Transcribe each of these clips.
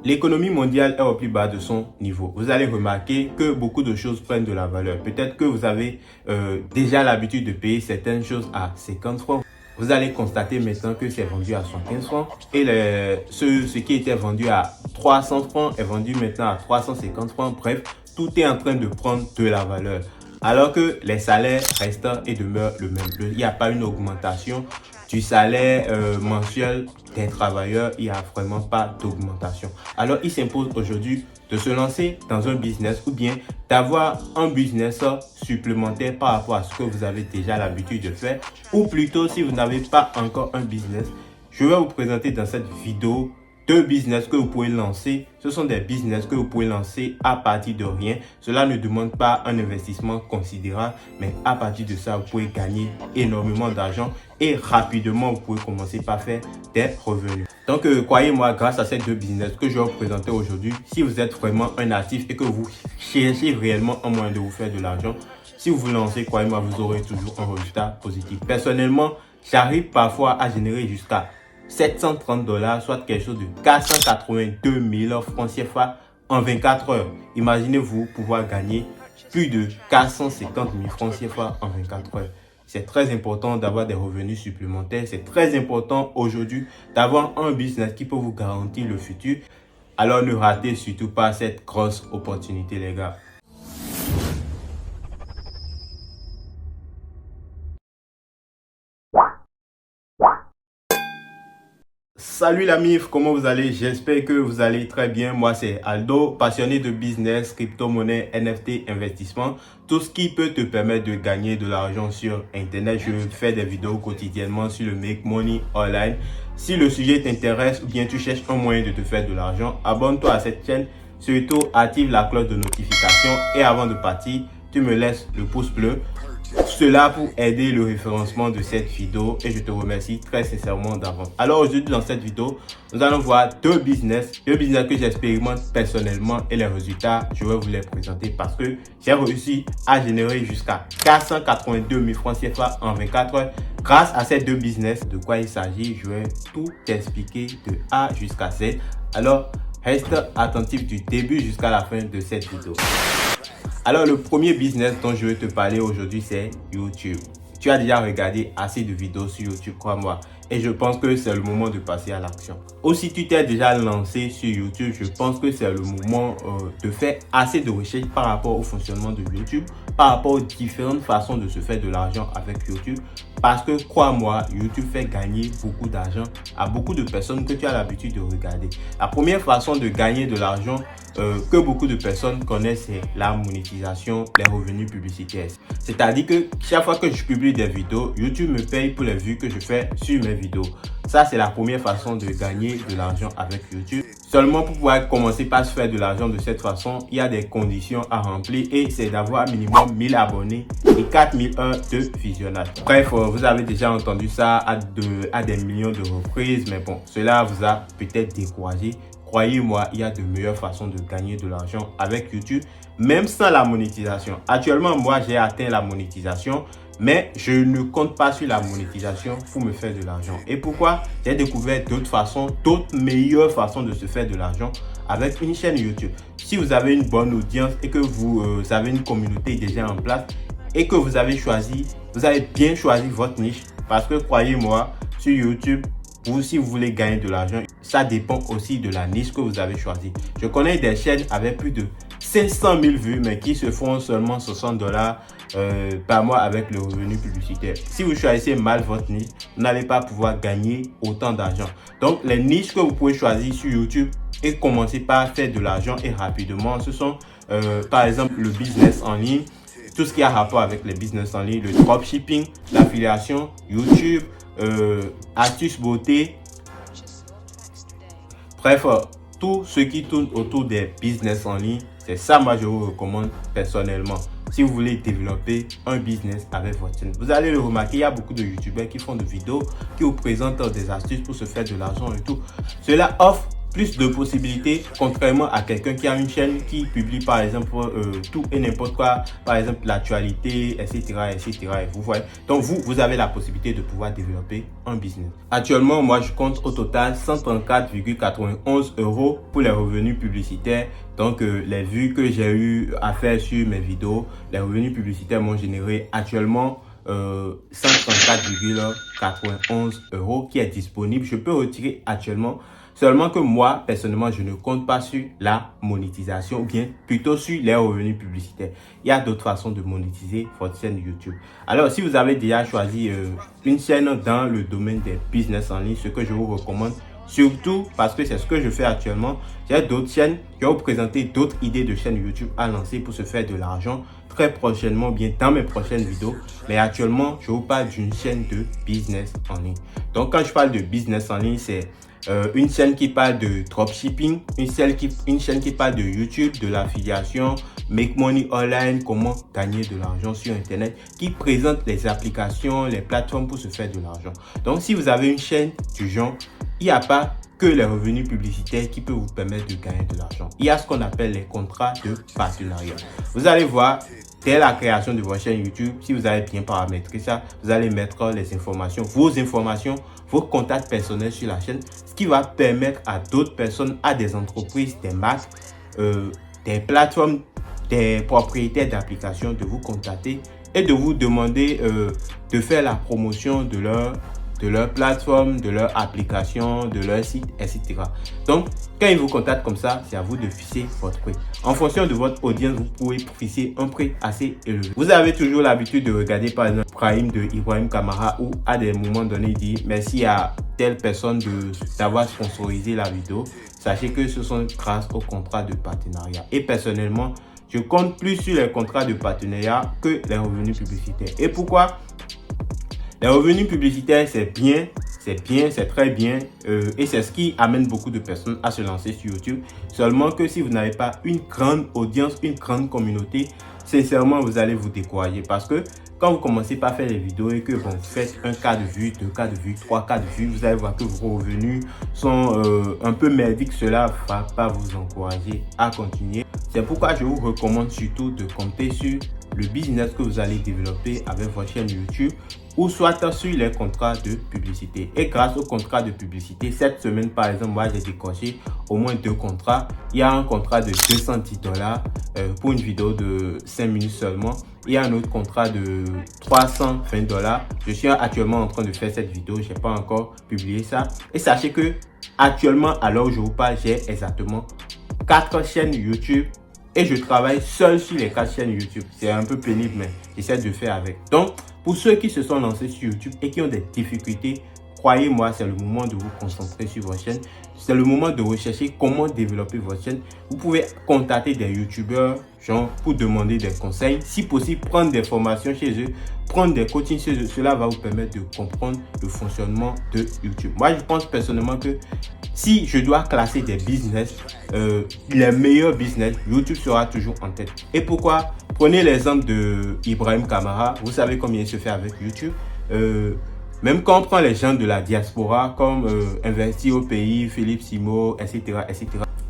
L'économie mondiale est au plus bas de son niveau. Vous allez remarquer que beaucoup de choses prennent de la valeur. Peut-être que vous avez déjà l'habitude de payer certaines choses à 50 francs. Vous allez constater maintenant que c'est vendu à 115 francs et ce qui était vendu à 300 francs est vendu maintenant à 350 francs. Bref, tout est en train de prendre de la valeur. Alors que les salaires restent et demeurent le même. Il n'y a pas une augmentation du salaire mensuel des travailleurs, il n'y a vraiment pas d'augmentation. Alors, il s'impose aujourd'hui de se lancer dans un business ou bien d'avoir un business supplémentaire par rapport à ce que vous avez déjà l'habitude de faire. Ou plutôt, si vous n'avez pas encore un business, je vais vous présenter dans cette vidéo deux business que vous pouvez lancer. Ce sont des business que vous pouvez lancer à partir de rien. Cela ne demande pas un investissement considérable, mais à partir de ça, vous pouvez gagner énormément d'argent et rapidement, vous pouvez commencer par faire des revenus. Donc, croyez-moi, grâce à ces deux business que je vais vous présenter aujourd'hui, si vous êtes vraiment un actif et que vous cherchez réellement un moyen de vous faire de l'argent, si vous vous lancez, croyez-moi, vous aurez toujours un résultat positif. Personnellement, j'arrive parfois à générer jusqu'à 730 $, soit quelque chose de 482 000 francs CFA en 24 heures. Imaginez-vous pouvoir gagner plus de 450 000 francs CFA en 24 heures. C'est très important d'avoir des revenus supplémentaires. C'est très important aujourd'hui d'avoir un business qui peut vous garantir le futur. Alors ne ratez surtout pas cette grosse opportunité, les gars. Salut la MIF, comment vous allez? J'espère que vous allez très bien. Moi c'est Aldo, passionné de business, crypto-monnaie, NFT, investissement. Tout ce qui peut te permettre de gagner de l'argent sur internet. Je fais des vidéos quotidiennement sur le Make Money Online. Si le sujet t'intéresse ou bien tu cherches un moyen de te faire de l'argent, abonne-toi à cette chaîne. Surtout active la cloche de notification et avant de partir, tu me laisses le pouce bleu. Cela pour aider le référencement de cette vidéo et je te remercie très sincèrement d'avance. Alors aujourd'hui dans cette vidéo, nous allons voir deux business que j'expérimente personnellement et les résultats, je vais vous les présenter parce que j'ai réussi à générer jusqu'à 482 000 francs CFA en 24 heures grâce à ces deux business. De quoi il s'agit, je vais tout expliquer de A jusqu'à Z. Alors reste attentif du début jusqu'à la fin de cette vidéo. Alors, le premier business dont je vais te parler aujourd'hui, c'est YouTube. Tu as déjà regardé assez de vidéos sur YouTube, crois-moi. Et je pense que c'est le moment de passer à l'action. Ou si tu t'es déjà lancé sur YouTube, je pense que c'est le moment de faire assez de recherches par rapport au fonctionnement de YouTube, par rapport aux différentes façons de se faire de l'argent avec YouTube. Parce que crois-moi, YouTube fait gagner beaucoup d'argent à beaucoup de personnes que tu as l'habitude de regarder. La première façon de gagner de l'argent que beaucoup de personnes connaissent, c'est la monétisation, les revenus publicitaires. C'est-à-dire que chaque fois que je publie des vidéos, YouTube me paye pour les vues que je fais sur mes vidéos. Ça, c'est la première façon de gagner de l'argent avec YouTube. Seulement pour pouvoir commencer par se faire de l'argent de cette façon, il y a des conditions à remplir et c'est d'avoir minimum 1000 abonnés et 4000 heures de visionnage. Bref, vous avez déjà entendu ça à des millions de reprises, mais bon, cela vous a peut-être découragé. Croyez-moi, il y a de meilleures façons de gagner de l'argent avec YouTube, même sans la monétisation. Actuellement, moi, j'ai atteint la monétisation, mais je ne compte pas sur la monétisation pour me faire de l'argent. Et pourquoi? J'ai découvert d'autres façons, d'autres meilleures façons de se faire de l'argent avec une chaîne YouTube. Si vous avez une bonne audience et que vous avez une communauté déjà en place et que vous avez bien choisi votre niche, parce que croyez-moi, sur YouTube, si vous voulez gagner de l'argent, ça dépend aussi de la niche que vous avez choisie. Je connais des chaînes avec plus de 500 000 vues, mais qui se font seulement 60 $ par mois avec le revenu publicitaire. Si vous choisissez mal votre niche, vous n'allez pas pouvoir gagner autant d'argent. Donc, les niches que vous pouvez choisir sur YouTube et commencer par faire de l'argent et rapidement, ce sont par exemple le business en ligne, tout ce qui a rapport avec les business en ligne, le dropshipping, l'affiliation, YouTube, astuces beauté, bref, tout ce qui tourne autour des business en ligne, c'est ça moi je vous recommande personnellement. Si vous voulez développer un business avec votre chaîne, vous allez le remarquer, il y a beaucoup de youtubeurs qui font des vidéos, qui vous présentent des astuces pour se faire de l'argent et tout. Cela offre plus de possibilités, contrairement à quelqu'un qui a une chaîne qui publie par exemple tout et n'importe quoi, par exemple l'actualité, etc., etc. Et vous voyez, donc vous avez la possibilité de pouvoir développer un business. Actuellement, moi je compte au total 134,91 € pour les revenus publicitaires. Donc les vues que j'ai eu à faire sur mes vidéos, les revenus publicitaires m'ont généré actuellement 134,91 € qui est disponible. Je peux retirer actuellement. Seulement que moi, personnellement, je ne compte pas sur la monétisation ou bien plutôt sur les revenus publicitaires. Il y a d'autres façons de monétiser votre chaîne YouTube. Alors, si vous avez déjà choisi une chaîne dans le domaine des business en ligne, ce que je vous recommande, surtout parce que c'est ce que je fais actuellement, j'ai d'autres chaînes qui vont vous présenter d'autres idées de chaînes YouTube à lancer pour se faire de l'argent très prochainement, bien dans mes prochaines vidéos. Mais actuellement, je vous parle d'une chaîne de business en ligne. Donc, quand je parle de business en ligne, c'est une chaîne qui parle de dropshipping, une chaîne qui parle de YouTube, de l'affiliation, make money online, comment gagner de l'argent sur Internet, qui présente les applications, les plateformes pour se faire de l'argent. Donc, si vous avez une chaîne du genre, il n'y a pas que les revenus publicitaires qui peuvent vous permettre de gagner de l'argent. Il y a ce qu'on appelle les contrats de partenariat. Vous allez voir, dès la création de votre chaîne YouTube, si vous avez bien paramétré ça, vous allez mettre les informations, vos contacts personnels sur la chaîne, ce qui va permettre à d'autres personnes, à des entreprises, des marques, des plateformes, des propriétaires d'applications de vous contacter et de vous demander de faire la promotion de leur plateforme, de leur application, de leur site, etc. Donc, quand ils vous contactent comme ça, c'est à vous de fixer votre prix. En fonction de votre audience, vous pouvez fixer un prix assez élevé. Vous avez toujours l'habitude de regarder par exemple Prime de Ibrahim Kamara où à des moments donnés, il dit merci à telle personne d'avoir sponsorisé la vidéo. Sachez que ce sont grâce au contrat de partenariat. Et personnellement, je compte plus sur les contrats de partenariat que les revenus publicitaires. Et pourquoi? Les revenus publicitaires, c'est très bien et c'est ce qui amène beaucoup de personnes à se lancer sur YouTube. Seulement que si vous n'avez pas une grande audience, une grande communauté, sincèrement, vous allez vous décourager parce que quand vous commencez par faire les vidéos et que vous faites 1 cas de vue, 2 cas de vue, 3 cas de vue, vous allez voir que vos revenus sont un peu merdiques. Cela ne va pas vous encourager à continuer. C'est pourquoi je vous recommande surtout de compter sur le business que vous allez développer avec votre chaîne YouTube ou soit sur les contrats de publicité. Et grâce aux contrats de publicité, cette semaine par exemple, moi j'ai décoché au moins 2 contrats. Il y a un contrat de 210 $ pour une vidéo de 5 minutes seulement. Il y a un autre contrat de 320 $. Je suis actuellement en train de faire cette vidéo, je n'ai pas encore publié ça. Et sachez que actuellement, à l'heure où je vous parle, j'ai exactement 4 chaînes YouTube. Et je travaille seul sur les 4 chaînes YouTube. C'est un peu pénible, mais j'essaie de faire avec. Donc, pour ceux qui se sont lancés sur YouTube et qui ont des difficultés, croyez-moi, c'est le moment de vous concentrer sur votre chaîne. C'est le moment de rechercher comment développer votre chaîne. Vous pouvez contacter des YouTubeurs genre pour demander des conseils. Si possible, prendre des formations chez eux, prendre des coachings chez eux. Cela va vous permettre de comprendre le fonctionnement de YouTube. Moi, je pense personnellement que si je dois classer des business, les meilleurs business, YouTube sera toujours en tête. Et pourquoi? Prenez l'exemple de Ibrahim Kamara. Vous savez combien il se fait avec YouTube. Même quand on prend les gens de la diaspora comme Investir au pays, Philippe Simo, etc., etc.,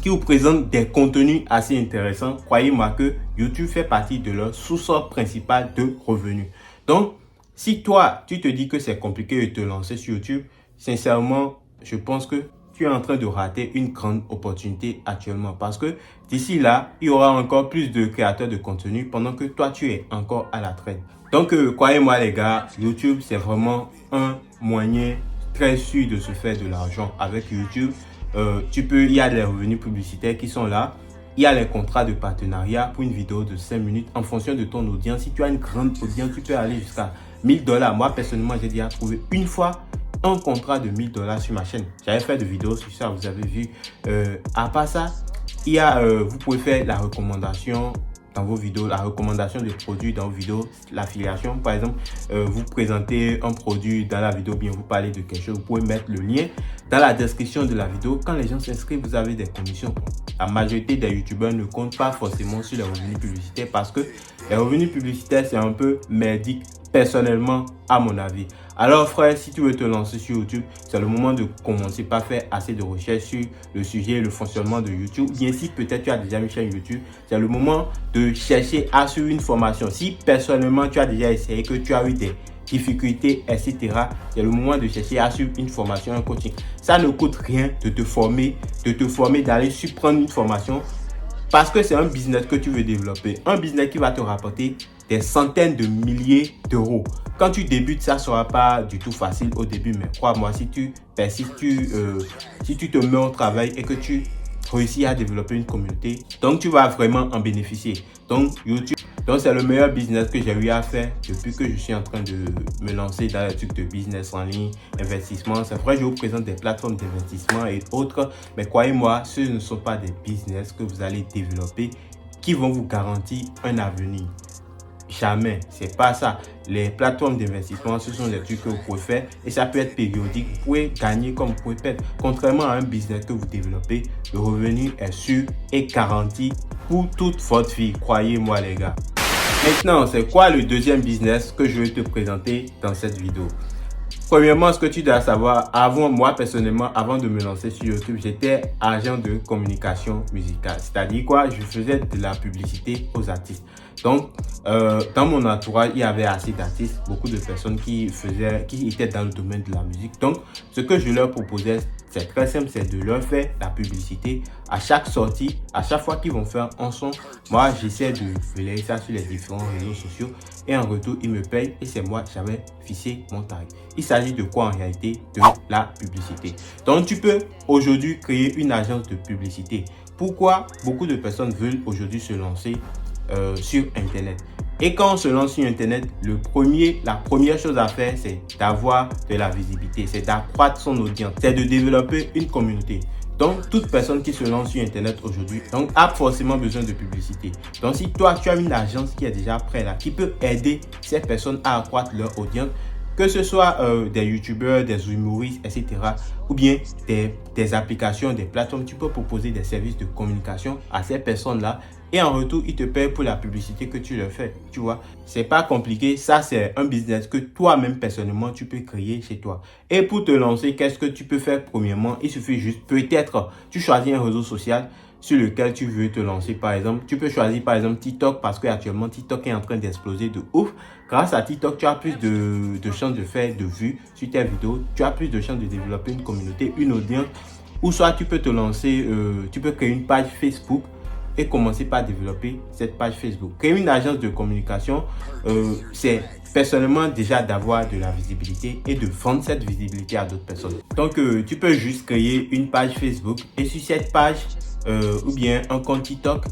qui vous présentent des contenus assez intéressants, croyez-moi que YouTube fait partie de leur source principale de revenus. Donc, si toi, tu te dis que c'est compliqué de te lancer sur YouTube, sincèrement, je pense que tu es en train de rater une grande opportunité actuellement parce que d'ici là, il y aura encore plus de créateurs de contenu pendant que toi, tu es encore à la traîne. Donc, croyez-moi les gars, YouTube, c'est vraiment un moyen très sûr de se faire de l'argent avec YouTube. Il y a des revenus publicitaires qui sont là. Il y a les contrats de partenariat pour une vidéo de 5 minutes en fonction de ton audience. Si tu as une grande audience, tu peux aller jusqu'à 1000 $. Moi, personnellement, j'ai déjà trouvé une fois un contrat de 1000 $ sur ma chaîne. J'avais fait des vidéos sur ça, vous avez vu. À part ça, il y a, vous pouvez faire la recommandation dans vos vidéos, la recommandation de produits dans vos vidéos, l'affiliation. Par exemple, vous présentez un produit dans la vidéo, bien vous parlez de quelque chose, vous pouvez mettre le lien dans la description de la vidéo. Quand les gens s'inscrivent, vous avez des commissions. La majorité des youtubeurs ne comptent pas forcément sur les revenus publicitaires parce que les revenus publicitaires, c'est un peu merdique personnellement, à mon avis. Alors frère, si tu veux te lancer sur YouTube, c'est le moment de commencer par faire assez de recherches sur le sujet, le fonctionnement de YouTube. Bien si peut-être tu as déjà une chaîne YouTube, c'est le moment de chercher à suivre une formation. Si personnellement tu as déjà essayé, que tu as eu des difficultés, etc., c'est le moment de chercher à suivre une formation, un coaching. Ça ne coûte rien de te former, d'aller prendre une formation parce que c'est un business que tu veux développer. Un business qui va te rapporter des centaines de milliers d'euros. Quand tu débutes, ça ne sera pas du tout facile au début, mais crois-moi, si tu persistes, si tu te mets au travail et que tu réussis à développer une communauté, donc tu vas vraiment en bénéficier. Donc YouTube, donc c'est le meilleur business que j'ai eu à faire depuis que je suis en train de me lancer dans les trucs de business en ligne, investissement. C'est vrai, je vous présente des plateformes d'investissement et autres, mais croyez-moi, ce ne sont pas des business que vous allez développer qui vont vous garantir un avenir. Jamais, c'est pas ça. Les plateformes d'investissement, ce sont des trucs que vous pouvez faire et ça peut être périodique. Vous pouvez gagner comme vous pouvez perdre. Contrairement à un business que vous développez, le revenu est sûr et garanti pour toute votre vie. Croyez-moi les gars. Maintenant, c'est quoi le deuxième business que je vais te présenter dans cette vidéo? Premièrement, ce que tu dois savoir, moi personnellement, avant de me lancer sur YouTube, j'étais agent de communication musicale. C'est-à-dire quoi? Je faisais de la publicité aux artistes. Donc, dans mon entourage, il y avait assez d'artistes, beaucoup de personnes qui étaient dans le domaine de la musique. Donc, ce que je leur proposais, c'est très simple, c'est de leur faire la publicité à chaque sortie, à chaque fois qu'ils vont faire un son. Moi, j'essaie de relayer ça sur les différents réseaux sociaux et en retour, ils me payent et c'est moi qui avais fixé mon tarif. Il s'agit de quoi en réalité? De la publicité. Donc, tu peux aujourd'hui créer une agence de publicité. Pourquoi beaucoup de personnes veulent aujourd'hui se lancer sur Internet? Et quand on se lance sur Internet, la première chose à faire, c'est d'avoir de la visibilité, c'est d'accroître son audience, c'est de développer une communauté. Donc, toute personne qui se lance sur Internet aujourd'hui a forcément besoin de publicité. Donc, si toi, tu as une agence qui est déjà prête là, qui peut aider ces personnes à accroître leur audience, que ce soit des youtubeurs, des humoristes, etc. ou bien des applications, des plateformes, tu peux proposer des services de communication à ces personnes-là et en retour, ils te payent pour la publicité que tu leur fais. Tu vois, c'est pas compliqué. Ça, c'est un business que toi-même, personnellement, tu peux créer chez toi. Et pour te lancer, qu'est-ce que tu peux faire? Premièrement, il suffit juste, peut-être, tu choisis un réseau social sur lequel tu veux te lancer. Par exemple, tu peux choisir par exemple TikTok parce qu'actuellement TikTok est en train d'exploser de ouf. Grâce à TikTok, tu as plus de chances de faire de vues sur tes vidéos. Tu as plus de chances de développer une communauté, une audience. Ou soit tu peux te lancer, tu peux créer une page Facebook et commencer par développer cette page Facebook. Créer une agence de communication, c'est personnellement déjà d'avoir de la visibilité et de vendre cette visibilité à d'autres personnes. Donc, tu peux juste créer une page Facebook et sur cette page, ou bien un compte TikTok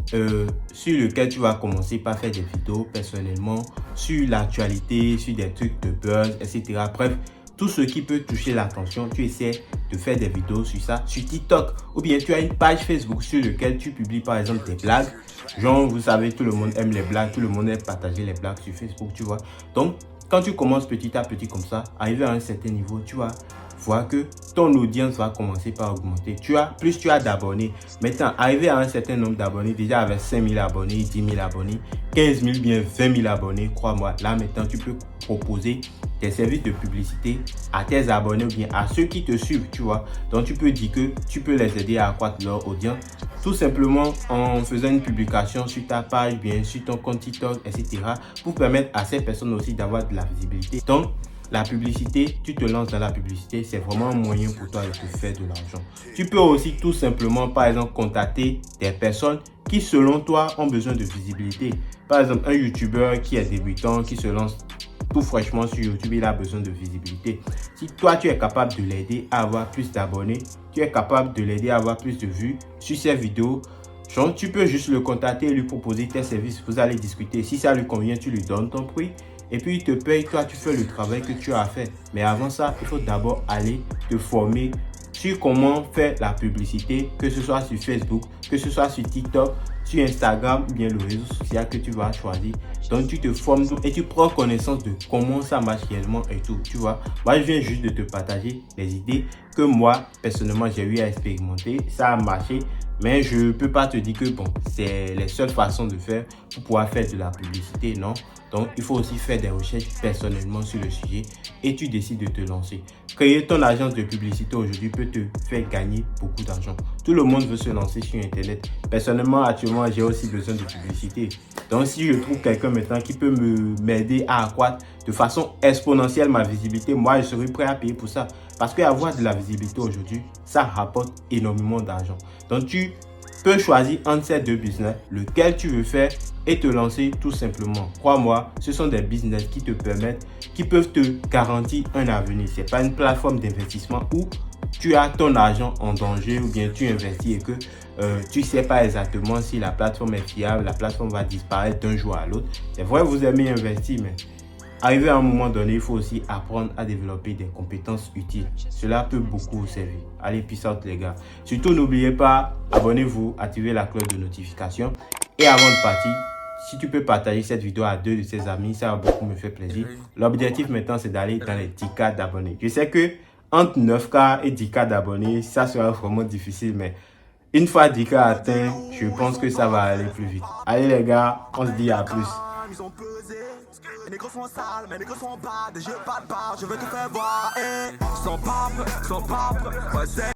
sur lequel tu vas commencer par faire des vidéos personnellement sur l'actualité, sur des trucs de buzz, etc. Bref, tout ce qui peut toucher l'attention, tu essaies de faire des vidéos sur ça, sur TikTok. Ou bien tu as une page Facebook sur laquelle tu publies par exemple des blagues. Genre, vous savez, tout le monde aime les blagues, tout le monde aime partager les blagues sur Facebook, tu vois. Donc, quand tu commences petit à petit comme ça, arrivé à un certain niveau, tu vas voir que ton audience va commencer par augmenter. Plus tu as d'abonnés. Maintenant, arrivé à un certain nombre d'abonnés, déjà avec 5 000 abonnés, 10 000 abonnés, 15 000, bien 20 000 abonnés, crois-moi, là maintenant, tu peux proposer des services de publicité à tes abonnés ou bien à ceux qui te suivent, tu vois. Donc, tu peux dire que tu peux les aider à accroître leur audience tout simplement en faisant une publication sur ta page, bien sur ton compte TikTok, etc. pour permettre à ces personnes aussi d'avoir de la visibilité. Donc, la publicité, tu te lances dans la publicité, c'est vraiment un moyen pour toi de te faire de l'argent. Tu peux aussi tout simplement, par exemple, contacter des personnes qui, selon toi, ont besoin de visibilité. Par exemple, un youtubeur qui est débutant, qui se lance tout fraîchement sur YouTube, il a besoin de visibilité. Si toi, tu es capable de l'aider à avoir plus d'abonnés, tu es capable de l'aider à avoir plus de vues sur ses vidéos, donc, tu peux juste le contacter et lui proposer tes services. Vous allez discuter. Si ça lui convient, tu lui donnes ton prix. Et puis, il te paye. Toi, tu fais le travail que tu as à faire. Mais avant ça, il faut d'abord aller te former sur comment faire la publicité, que ce soit sur Facebook, que ce soit sur TikTok, sur Instagram ou bien le réseau social que tu vas choisir. Donc, tu te formes et tu prends connaissance de comment ça marche réellement et tout. Tu vois, moi, je viens juste de te partager les idées que moi, personnellement, j'ai eu à expérimenter. Ça a marché. Mais je ne peux pas te dire que bon, c'est les seules façons de faire pour pouvoir faire de la publicité, non. Donc, il faut aussi faire des recherches personnellement sur le sujet et tu décides de te lancer. Créer ton agence de publicité aujourd'hui peut te faire gagner beaucoup d'argent. Tout le monde veut se lancer sur Internet. Personnellement, actuellement, j'ai aussi besoin de publicité. Donc, si je trouve quelqu'un maintenant qui peut m'aider à accroître de façon exponentielle ma visibilité, moi, je serai prêt à payer pour ça. Parce qu'avoir de la visibilité aujourd'hui, ça rapporte énormément d'argent. Donc, tu peux choisir entre ces deux business, lequel tu veux faire et te lancer tout simplement. Crois-moi, ce sont des business qui te permettent, qui peuvent te garantir un avenir. Ce n'est pas une plateforme d'investissement où tu as ton argent en danger ou bien tu investis et que tu ne sais pas exactement si la plateforme est fiable, la plateforme va disparaître d'un jour à l'autre. C'est vrai, vous aimez investir, mais arrivé à un moment donné, il faut aussi apprendre à développer des compétences utiles. Cela peut beaucoup vous servir. Allez, peace out les gars. Surtout, n'oubliez pas, abonnez-vous, activez la cloche de notification. Et avant de partir, si tu peux partager cette vidéo à 2 de tes amis, ça va beaucoup me faire plaisir. L'objectif maintenant, c'est d'aller dans les 10K d'abonnés. Je sais que entre 9K et 10K d'abonnés, ça sera vraiment difficile, mais une fois 10K atteint, je pense que ça va aller plus vite. Allez les gars, on se dit à plus. Ils ont pesé, les négros sont sales, mes négros sont bad, j'ai pas de barre, je veux te faire voir, sans pape, ouais,